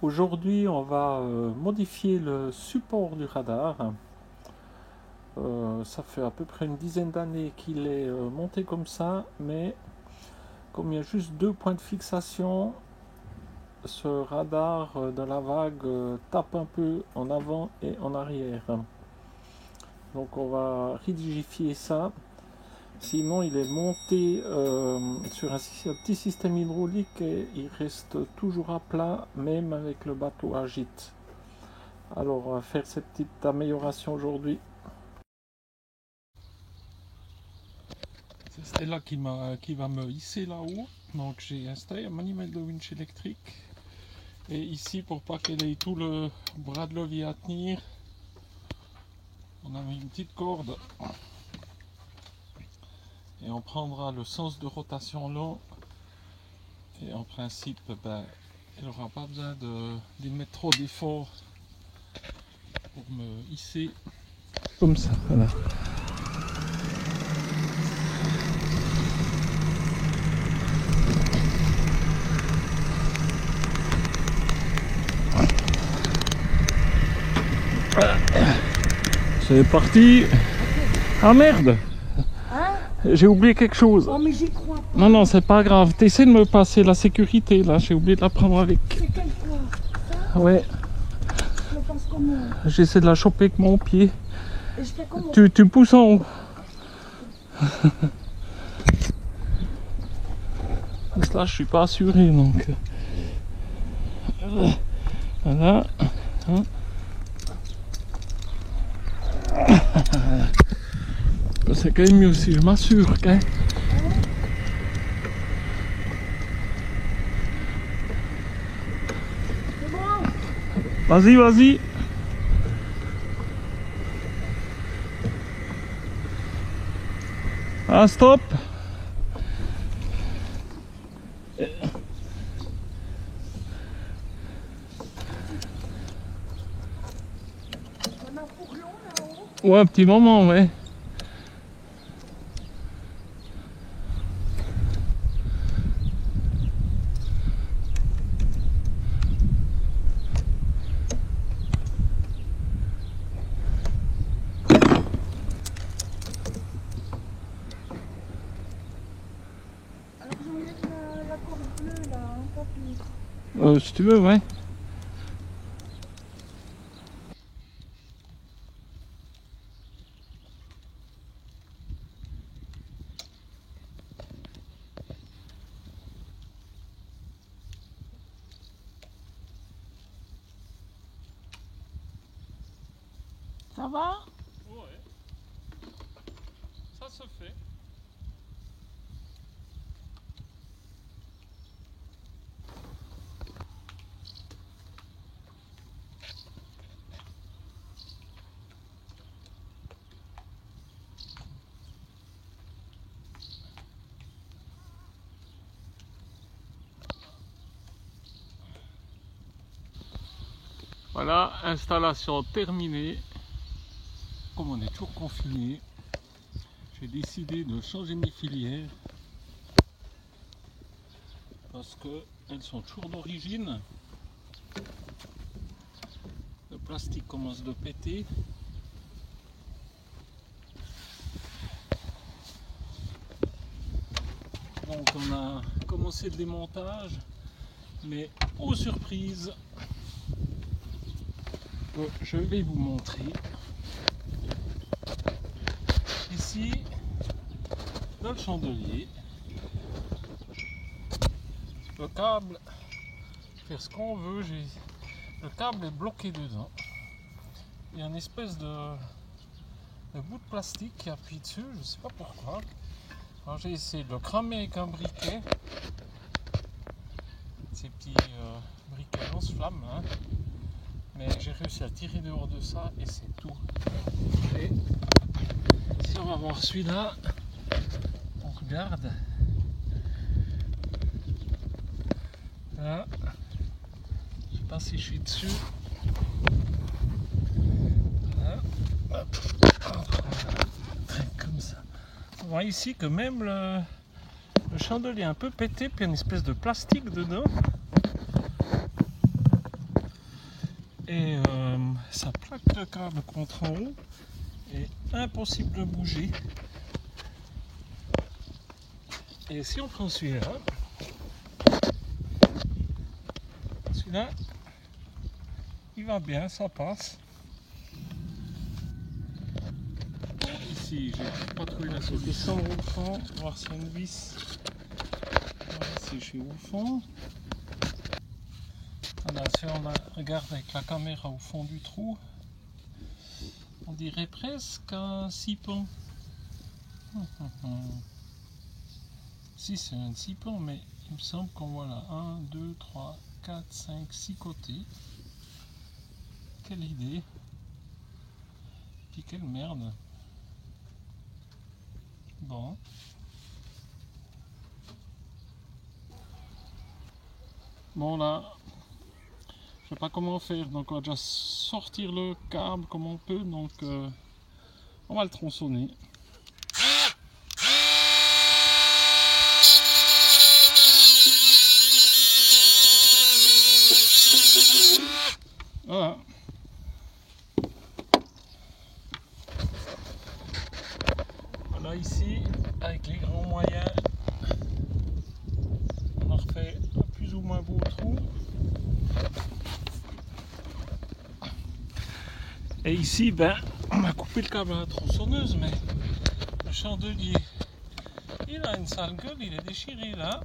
Aujourd'hui, on va modifier le support du radar. Ça fait à peu près une dizaine d'années qu'il est monté comme ça, mais comme il y a juste deux points de fixation, ce radar de la vague tape un peu en avant et en arrière. Donc on va rigidifier ça. Sinon, il est monté sur un petit système hydraulique et il reste toujours à plat, même avec le bateau agite. Alors, on va faire cette petite amélioration aujourd'hui. C'est Stella qui va me hisser là-haut. Donc, j'ai installé un manivelle de winch électrique. Et ici, pour pas qu'elle ait tout le bras de levier à tenir, on a mis une petite corde. Et on prendra le sens de rotation long. Et en principe, elle n'aura pas besoin d'y mettre trop d'efforts pour me hisser. Comme ça, voilà. Voilà. C'est parti. Ah merde! J'ai oublié quelque chose. Oh mais j'y crois pas. Non, non, c'est pas grave. T'essaies de me passer la sécurité là. J'ai oublié de la prendre avec. C'est quelle quoi? Ça? Ouais. Je le passe comment? J'essaie de la choper avec mon pied. Et je fais comment? Tu pousses en haut. Là, je suis pas assuré donc. Voilà. Hein. C'est quand même mieux si je m'assure. Hein. C'est bon? Vas-y, vas-y. Ah, stop. On a un fourlon là-haut. Ouais, un petit moment, ouais. Alors j'enlève la corde bleue là, hein, papy. Si tu veux, ouais. Ça va? Ouais. Ça se fait. Voilà, installation terminée. Comme on est toujours confiné, j'ai décidé de changer mes filières parce qu'elles sont toujours d'origine. Le plastique commence de péter. Donc on a commencé le démontage, mais aux surprises, je vais vous montrer. Ici, dans le chandelier, le câble, faire ce qu'on veut, le câble est bloqué dedans. Il y a une espèce de bout de plastique qui appuie dessus, je ne sais pas pourquoi. Alors j'ai essayé de le cramer avec un briquet. Ces petits briquets lance-flammes, hein. Mais j'ai réussi à tirer dehors de ça et c'est tout. Et si on va voir celui-là, on regarde. Là, je sais pas si je suis dessus. Voilà. Hop. Comme ça. On voit ici que même le chandelier est un peu pété, puis il y a une espèce de plastique dedans. et ça plaque le câble contre en haut et impossible de bouger. Et si on prend celui-là, il va bien, ça passe. Ici, j'ai pas trouvé la solution. Descendre au fond, voir s'il y a une vis. Voilà, ici, je suis au fond. Voilà, si on regarde avec la caméra au fond du trou, on dirait presque un siphon. Si, c'est un siphon, mais il me semble qu'on voit là 1, 2, 3, 4, 5, 6 côtés. Quelle idée. Puis quelle merde. Bon. Bon là, je sais pas comment faire, donc on va déjà sortir le câble comme on peut, donc on va le tronçonner. Voilà. Voilà ici, avec les grands moyens, on a refait un plus ou moins beau trou. Et ici, ben, on a coupé le câble à la tronçonneuse, mais le chandelier, il a une sale gueule, il est déchiré là.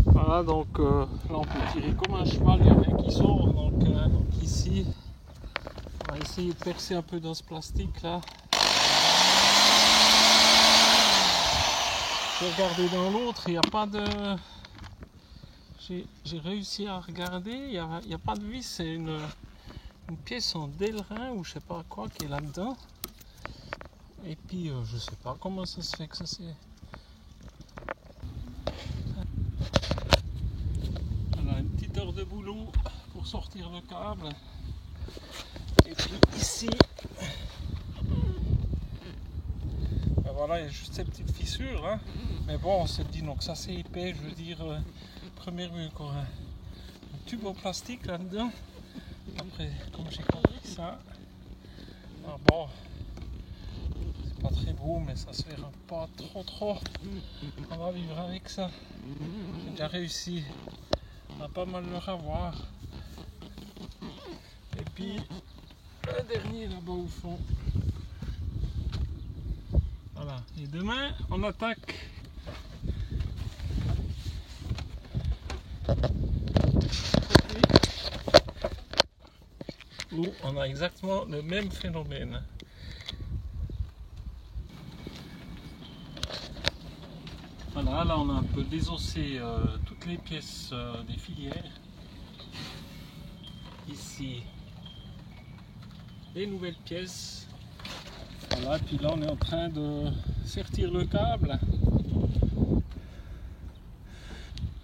Voilà, donc là on peut tirer comme un cheval, il y en a un qui sort, donc ici, on va essayer de percer un peu dans ce plastique là. J'ai regardé dans l'autre, il n'y a pas de... J'ai réussi à regarder, il n'y a pas de vis, c'est une pièce en Delrin ou je sais pas quoi qui est là-dedans. Et puis je sais pas comment ça se fait que ça c'est... Voilà, une petite heure de boulot pour sortir le câble. Et puis ici, ben voilà, il y a juste ces petites fissures, hein. Mais bon, on s'est dit donc ça c'est épais, je veux dire, première vue quoi. Un tube en plastique là-dedans. Après, comme j'ai compris ça, ah bon, c'est pas très beau, mais ça se verra pas trop. On va vivre avec ça. J'ai déjà réussi à pas mal le revoir. Et puis, le dernier là-bas au fond. Voilà. Et demain, on attaque. Où on a exactement le même phénomène. Voilà, là on a un peu désossé toutes les pièces des filières. Ici, les nouvelles pièces. Voilà, puis là on est en train de sertir le câble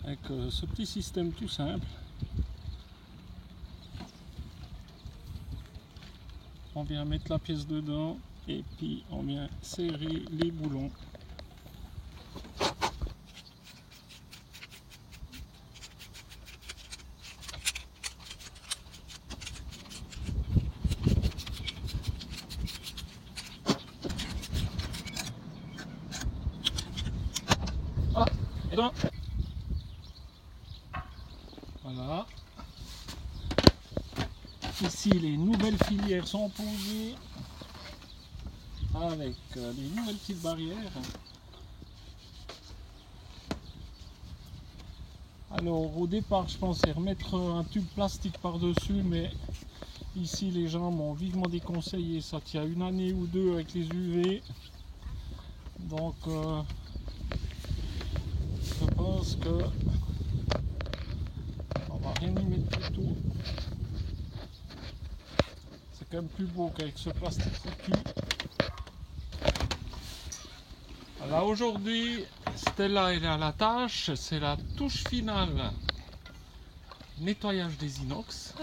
avec ce petit système tout simple. On vient mettre la pièce dedans et puis on vient serrer les boulons. Ah, et là. Voilà. Ici, les nouvelles filières sont posées avec les nouvelles petites barrières. Alors, au départ, je pensais remettre un tube plastique par-dessus, mais ici, les gens m'ont vivement déconseillé ça il y a une année ou deux avec les UV. Donc, je pense que on va rien y mettre du tout. C'est quand même plus beau qu'avec ce plastique foutu. Alors aujourd'hui, Stella elle est à la tâche, c'est la touche finale. Nettoyage des inox.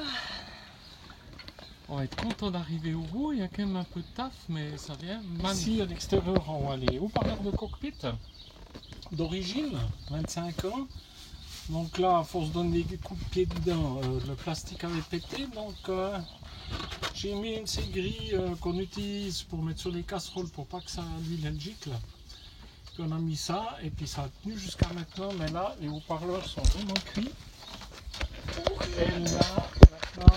On va être content d'arriver au bout, il y a quand même un peu de taf, mais ça vient magnifique. Ici à l'extérieur, on voit les haut-parleurs de cockpit. d'origine, 25 ans. Donc là, à force de donner des coups de pied dedans, le plastique avait pété. Donc j'ai mis une de ces grilles qu'on utilise pour mettre sur les casseroles pour pas que ça l'huile elle gicle. Puis on a mis ça et puis ça a tenu jusqu'à maintenant. Mais là, les haut-parleurs sont vraiment cuits. Et là, maintenant,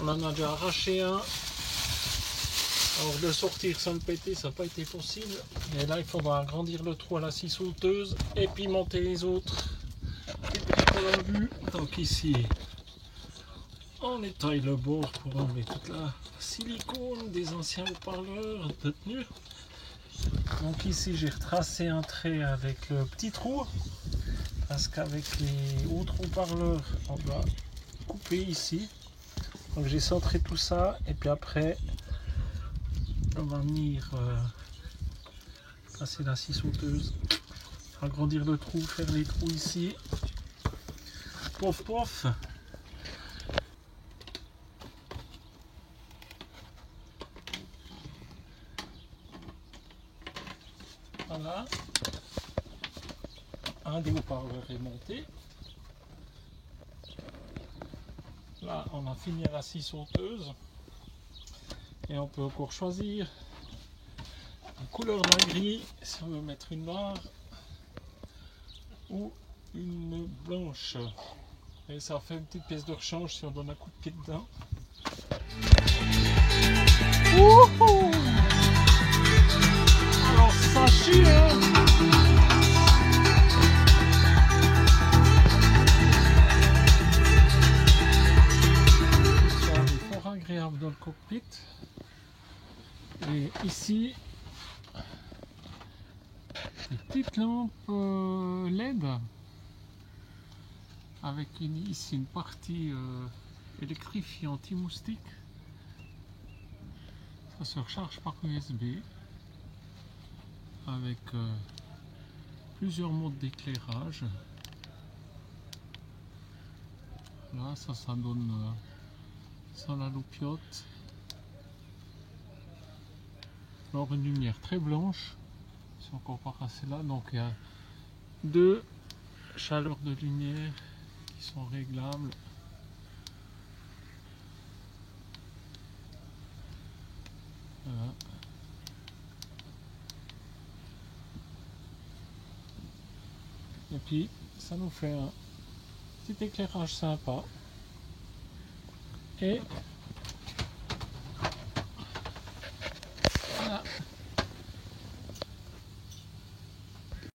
on en a déjà arraché un. Alors de sortir sans le péter, ça n'a pas été possible. Et là, il faudra agrandir le trou à la scie sauteuse et puis monter les autres. Et puis qu'on a vu, donc ici, on étaille le bord pour enlever toute la silicone des anciens haut-parleurs de tenue. Donc ici, j'ai retracé un trait avec le petit trou. Parce qu'avec les autres haut-parleurs, on doit couper ici. Donc j'ai centré tout ça et puis après, on va venir passer la scie sauteuse, agrandir le trou, faire les trous ici. Pof pof. Voilà. Un des haut-parleurs est monté. Là, on a fini à la scie sauteuse. Et on peut encore choisir la couleur de la grille, si on veut mettre une noire ou une blanche. Et ça fait une petite pièce de rechange si on donne un coup de pied dedans. Wouhou! Alors ça chie, hein! Ça est fort agréable dans le cockpit. Et ici, des petites lampes LED avec ici une partie électrifiée anti-moustique. Ça se recharge par USB avec plusieurs modes d'éclairage. Là, ça donne ça la loupiote. Alors une lumière très blanche, c'est encore pas passé là, donc il y a deux chaleurs de lumière qui sont réglables. Voilà. Et puis ça nous fait un petit éclairage sympa et